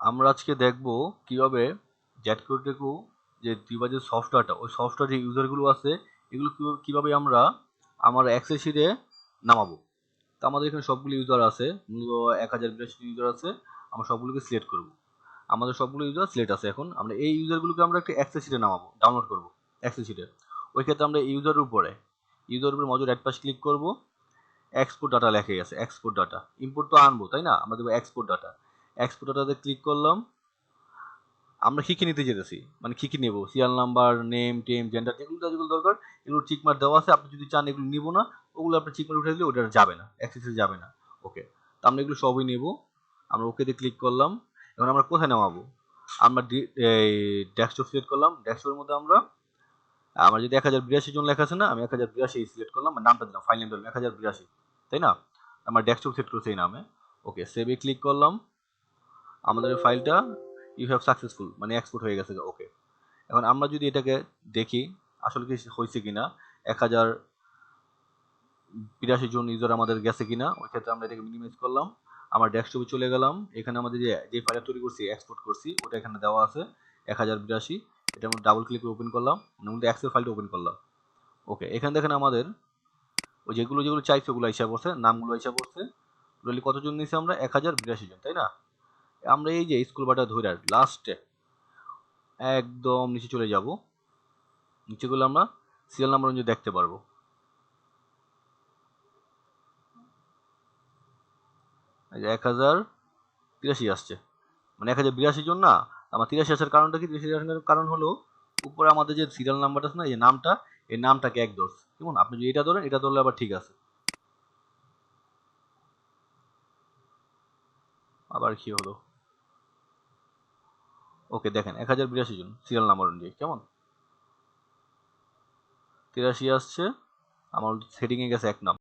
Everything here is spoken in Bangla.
আমরা আজকে দেখব কিভাবে জ্যাটকোটেকু যে ডিভাইসের যে সফটওয়্যারটা ওই সফটওয়্যার যে ইউজারগুলো আছে এগুলো কিভাবে আমরা আমার এক্সেল শিটে নামাবো। তো আমাদের এখানে সবগুলো ইউজার আছে, মূলত 1082 ইউজার আছে। আমরা সবগুলোকে সিলেক্ট করব। আমাদের সবগুলো ইউজার সিলেক্ট আছে। এখন আমরা এই ইউজারগুলোকে আমরা একটা এক্সেল শিটে নামাবো, ডাউনলোড করব এক্সেল শিটে। ওই ক্ষেত্রে আমরা ইউজারের উপরে মজুর অ্যাড পাশ ক্লিক করব। এক্সপোর্ট ডাটা লেখা গেছে, এক্সপোর্ট ডাটা। ইম্পোর্ট তো আনবো তাই না, আমরা দেবো এক্সপোর্ট ডাটা। এক্সপোর্ট ডাটাতে ক্লিক করলাম। আমরা কি নিতে যেতেছি, মানে কি নেব, সিরিয়াল নাম্বার, নেম টেম জেন্ডার, যেগুলো দরকার এগুলো চিকমার্ক দেওয়া আছে। আপনি যদি চান এগুলো নিব না, ওগুলো আপনি চিকমার্ক উঠে দিলে ওটা যাবে না, অ্যাক্সেসে যাবে না। ওকে, তো আমরা এগুলো সবই নেব। আমরা ওকেতে ক্লিক করলাম। এখন আমরা কোথায় নামাবো, আমরা এই ডেস্কটপ সিলেক্ট করলাম। ডেস্কটপের মধ্যে আমরা আমার যদি 1082 জন লেখা আছে না, আমি 1082 সিলেক্ট করলাম, নামটা দিলাম, ফাইল নেম দিলাম 1082, তাই না। আমার ডেস্কটপ সেট করছি এই নামে। ওকে, সেভে ক্লিক করলাম। আমাদের ফাইলটা ইউ হ্যাভ সাকসেসফুল মানে এক্সপোর্ট হয়ে গেছে। ওকে, এখন আমরা যদি এটাকে দেখি আসলে কি হয়েছে কিনা, 1082 জন ইউজার আমাদের গেছে কিনা, ওই ক্ষেত্রে আমরা এটাকে মিনিমাইজ করলাম। আমার ডেস্কটপে চলে গেলাম। এখানে আমাদের যে ফাইলটা তৈরি করছি, এক্সপোর্ট করছি, ওটা এখানে দেওয়া আছে 1082। এটা আমরা ডাবল ক্লিক করে ওপেন করলাম, মানে এক্সেল ফাইলটা ওপেন করলাম। ওকে, এখানে দেখেন আমাদের ওই যেগুলো চাইছে ওগুলো হিসাব করছে, নামগুলো হিসাব করছে। টোটালি কতজন নিয়েছি আমরা, 1082 জন, তাই না। আমরা এই যে স্কুল বাটা ধরে লাস্টে একদম নিচে চলে যাব। নিচে গেলে আমরা সিরিয়াল নাম্বার অনুযায়ী দেখতে পারবো। এই যে 1083 আসছে, মানে 1082 জন না। আমার 83 আসার কারণটা কি, 83 আসার কারণ হলো উপরে আমাদের যে সিরিয়াল নাম্বারটা আছে না, এই নামটা, এই নামটাকে এক ধরছে। কেমন, আপনি যদি এটা ধরেন, এটা ধরলে আবার ঠিক আছে। আবার কি হলো, ওকে দেখেন 1082 জন সিরিয়াল নাম্বার অনুযায়ী কেমন 83 আসছে। আমার সেটিংয়ে গেছে 1 নাম।